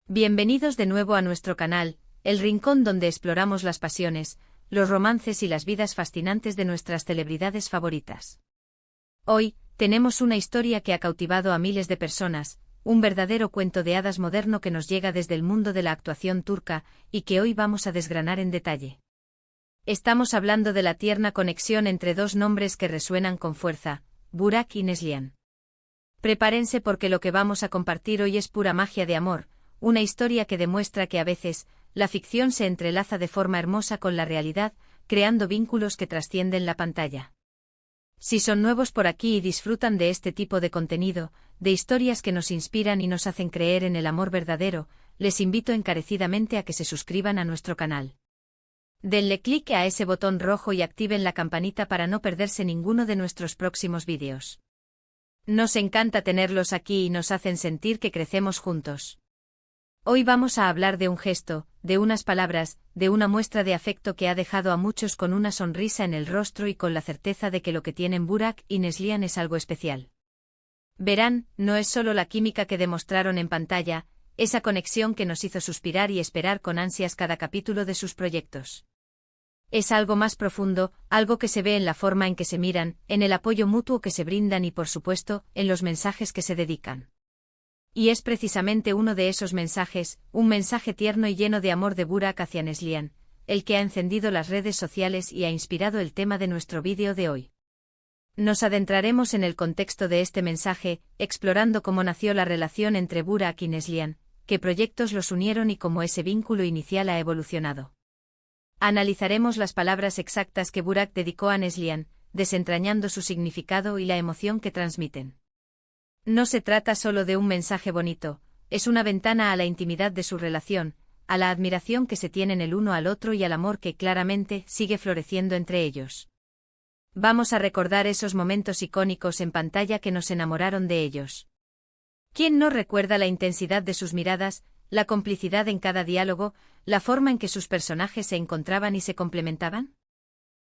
Bienvenidos de nuevo a nuestro canal, el rincón donde exploramos las pasiones, los romances y las vidas fascinantes de nuestras celebridades favoritas. Hoy, tenemos una historia que ha cautivado a miles de personas, un verdadero cuento de hadas moderno que nos llega desde el mundo de la actuación turca y que hoy vamos a desgranar en detalle. Estamos hablando de la tierna conexión entre dos nombres que resuenan con fuerza, Burak y Neslihan. Prepárense porque lo que vamos a compartir hoy es pura magia de amor, una historia que demuestra que a veces, la ficción se entrelaza de forma hermosa con la realidad, creando vínculos que trascienden la pantalla. Si son nuevos por aquí y disfrutan de este tipo de contenido, de historias que nos inspiran y nos hacen creer en el amor verdadero, les invito encarecidamente a que se suscriban a nuestro canal. Denle clic a ese botón rojo y activen la campanita para no perderse ninguno de nuestros próximos vídeos. Nos encanta tenerlos aquí y nos hacen sentir que crecemos juntos. Hoy vamos a hablar de un gesto, de unas palabras, de una muestra de afecto que ha dejado a muchos con una sonrisa en el rostro y con la certeza de que lo que tienen Burak y Neslihan es algo especial. Verán, no es solo la química que demostraron en pantalla, esa conexión que nos hizo suspirar y esperar con ansias cada capítulo de sus proyectos. Es algo más profundo, algo que se ve en la forma en que se miran, en el apoyo mutuo que se brindan y por supuesto, en los mensajes que se dedican. Y es precisamente uno de esos mensajes, un mensaje tierno y lleno de amor de Burak hacia Neslihan, el que ha encendido las redes sociales y ha inspirado el tema de nuestro vídeo de hoy. Nos adentraremos en el contexto de este mensaje, explorando cómo nació la relación entre Burak y Neslihan, qué proyectos los unieron y cómo ese vínculo inicial ha evolucionado. Analizaremos las palabras exactas que Burak dedicó a Neslihan, desentrañando su significado y la emoción que transmiten. No se trata solo de un mensaje bonito, es una ventana a la intimidad de su relación, a la admiración que se tienen el uno al otro y al amor que claramente sigue floreciendo entre ellos. Vamos a recordar esos momentos icónicos en pantalla que nos enamoraron de ellos. ¿Quién no recuerda la intensidad de sus miradas, la complicidad en cada diálogo, la forma en que sus personajes se encontraban y se complementaban?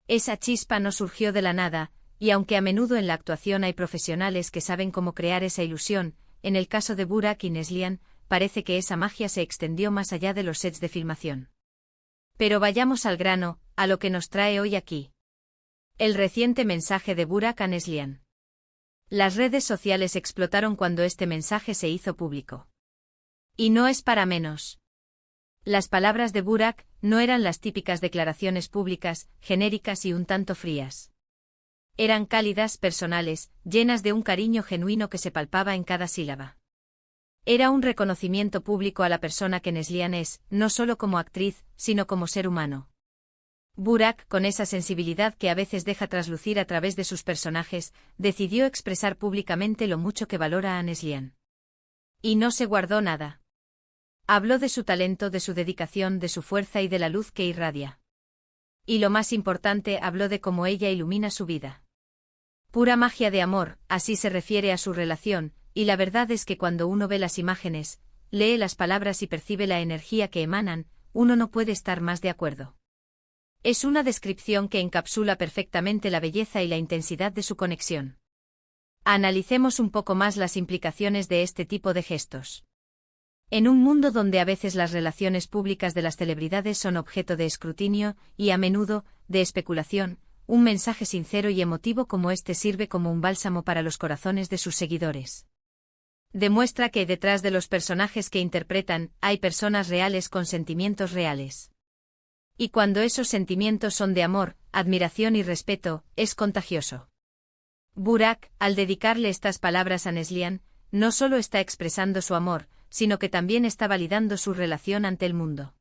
Esa chispa no surgió de la nada, y aunque a menudo en la actuación hay profesionales que saben cómo crear esa ilusión, en el caso de Burak y Neslihan, parece que esa magia se extendió más allá de los sets de filmación. Pero vayamos al grano, a lo que nos trae hoy aquí. El reciente mensaje de Burak a Neslihan. Las redes sociales explotaron cuando este mensaje se hizo público. Y no es para menos. Las palabras de Burak no eran las típicas declaraciones públicas, genéricas y un tanto frías. Eran cálidas, personales, llenas de un cariño genuino que se palpaba en cada sílaba. Era un reconocimiento público a la persona que Neslihan es, no solo como actriz, sino como ser humano. Burak, con esa sensibilidad que a veces deja traslucir a través de sus personajes, decidió expresar públicamente lo mucho que valora a Neslihan. Y no se guardó nada. Habló de su talento, de su dedicación, de su fuerza y de la luz que irradia. Y lo más importante, habló de cómo ella ilumina su vida. Pura magia de amor, así se refiere a su relación, y la verdad es que cuando uno ve las imágenes, lee las palabras y percibe la energía que emanan, uno no puede estar más de acuerdo. Es una descripción que encapsula perfectamente la belleza y la intensidad de su conexión. Analicemos un poco más las implicaciones de este tipo de gestos. En un mundo donde a veces las relaciones públicas de las celebridades son objeto de escrutinio, y a menudo, de especulación, un mensaje sincero y emotivo como este sirve como un bálsamo para los corazones de sus seguidores. Demuestra que detrás de los personajes que interpretan, hay personas reales con sentimientos reales. Y cuando esos sentimientos son de amor, admiración y respeto, es contagioso. Burak, al dedicarle estas palabras a Neslihan, no solo está expresando su amor, sino que también está validando su relación ante el mundo.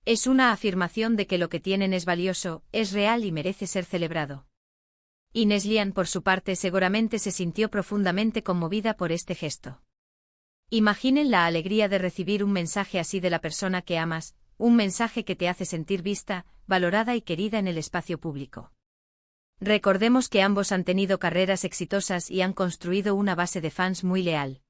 Es una afirmación de que lo que tienen es valioso, es real y merece ser celebrado. Y Neslihan por su parte seguramente se sintió profundamente conmovida por este gesto. Imaginen la alegría de recibir un mensaje así de la persona que amas, un mensaje que te hace sentir vista, valorada y querida en el espacio público. Recordemos que ambos han tenido carreras exitosas y han construido una base de fans muy leal.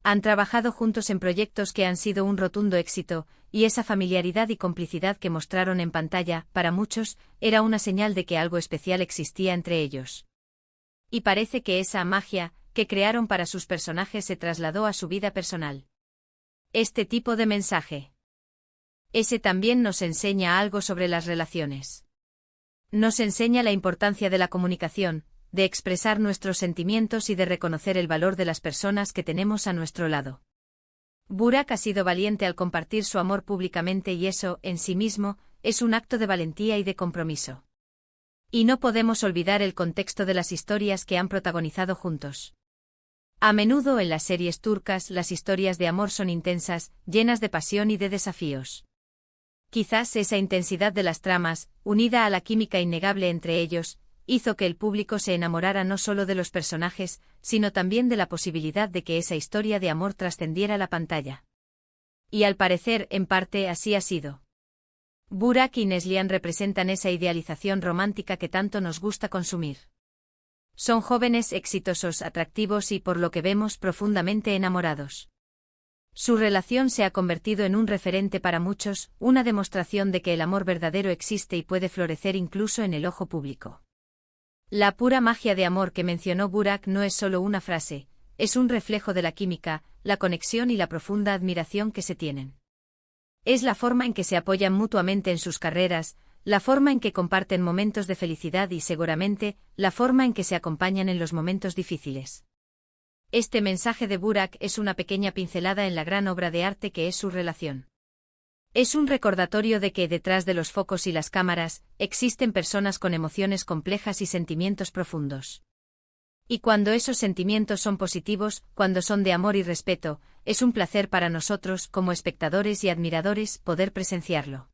Han trabajado juntos en proyectos que han sido un rotundo éxito, y esa familiaridad y complicidad que mostraron en pantalla, para muchos, era una señal de que algo especial existía entre ellos. Y parece que esa magia, que crearon para sus personajes se trasladó a su vida personal. Este tipo de mensaje. Ese también nos enseña algo sobre las relaciones. Nos enseña la importancia de la comunicación, de expresar nuestros sentimientos y de reconocer el valor de las personas que tenemos a nuestro lado. Burak ha sido valiente al compartir su amor públicamente y eso, en sí mismo, es un acto de valentía y de compromiso. Y no podemos olvidar el contexto de las historias que han protagonizado juntos. A menudo en las series turcas las historias de amor son intensas, llenas de pasión y de desafíos. Quizás esa intensidad de las tramas, unida a la química innegable entre ellos, hizo que el público se enamorara no solo de los personajes, sino también de la posibilidad de que esa historia de amor trascendiera la pantalla. Y al parecer, en parte, así ha sido. Burak y Neslihan representan esa idealización romántica que tanto nos gusta consumir. Son jóvenes exitosos, atractivos y, por lo que vemos, profundamente enamorados. Su relación se ha convertido en un referente para muchos, una demostración de que el amor verdadero existe y puede florecer incluso en el ojo público. La pura magia de amor que mencionó Burak no es solo una frase, es un reflejo de la química, la conexión y la profunda admiración que se tienen. Es la forma en que se apoyan mutuamente en sus carreras, la forma en que comparten momentos de felicidad y seguramente, la forma en que se acompañan en los momentos difíciles. Este mensaje de Burak es una pequeña pincelada en la gran obra de arte que es su relación. Es un recordatorio de que detrás de los focos y las cámaras, existen personas con emociones complejas y sentimientos profundos. Y cuando esos sentimientos son positivos, cuando son de amor y respeto, es un placer para nosotros, como espectadores y admiradores, poder presenciarlo.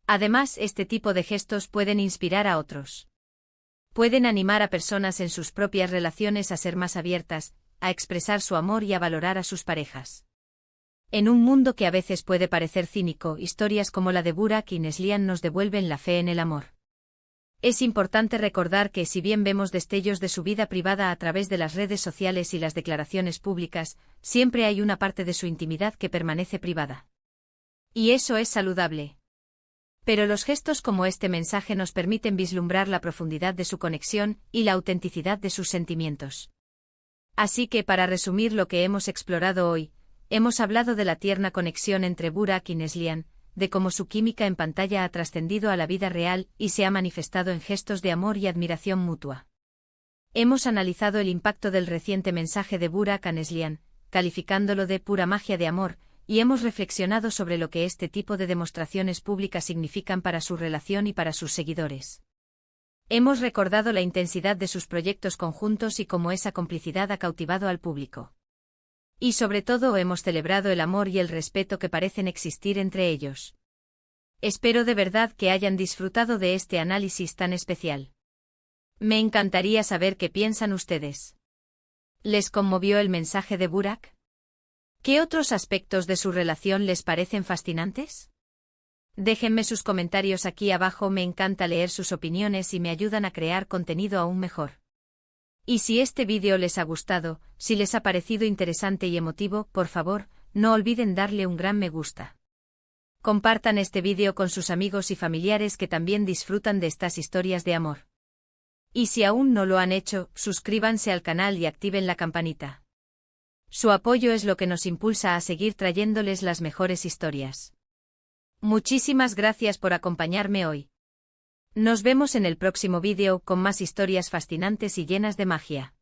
Además, este tipo de gestos pueden inspirar a otros. Pueden animar a personas en sus propias relaciones a ser más abiertas, a expresar su amor y a valorar a sus parejas. En un mundo que a veces puede parecer cínico, historias como la de Burak y Neslihan nos devuelven la fe en el amor. Es importante recordar que si bien vemos destellos de su vida privada a través de las redes sociales y las declaraciones públicas, siempre hay una parte de su intimidad que permanece privada. Y eso es saludable. Pero los gestos como este mensaje nos permiten vislumbrar la profundidad de su conexión y la autenticidad de sus sentimientos. Así que para resumir lo que hemos explorado hoy, hemos hablado de la tierna conexión entre Burak y Neslihan, de cómo su química en pantalla ha trascendido a la vida real y se ha manifestado en gestos de amor y admiración mutua. Hemos analizado el impacto del reciente mensaje de Burak a Neslihan, calificándolo de pura magia de amor, y hemos reflexionado sobre lo que este tipo de demostraciones públicas significan para su relación y para sus seguidores. Hemos recordado la intensidad de sus proyectos conjuntos y cómo esa complicidad ha cautivado al público. Y sobre todo hemos celebrado el amor y el respeto que parecen existir entre ellos. Espero de verdad que hayan disfrutado de este análisis tan especial. Me encantaría saber qué piensan ustedes. ¿Les conmovió el mensaje de Burak? ¿Qué otros aspectos de su relación les parecen fascinantes? Déjenme sus comentarios aquí abajo, me encanta leer sus opiniones y me ayudan a crear contenido aún mejor. Y si este vídeo les ha gustado, si les ha parecido interesante y emotivo, por favor, no olviden darle un gran me gusta. Compartan este vídeo con sus amigos y familiares que también disfrutan de estas historias de amor. Y si aún no lo han hecho, suscríbanse al canal y activen la campanita. Su apoyo es lo que nos impulsa a seguir trayéndoles las mejores historias. Muchísimas gracias por acompañarme hoy. Nos vemos en el próximo vídeo con más historias fascinantes y llenas de magia.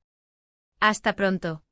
Hasta pronto.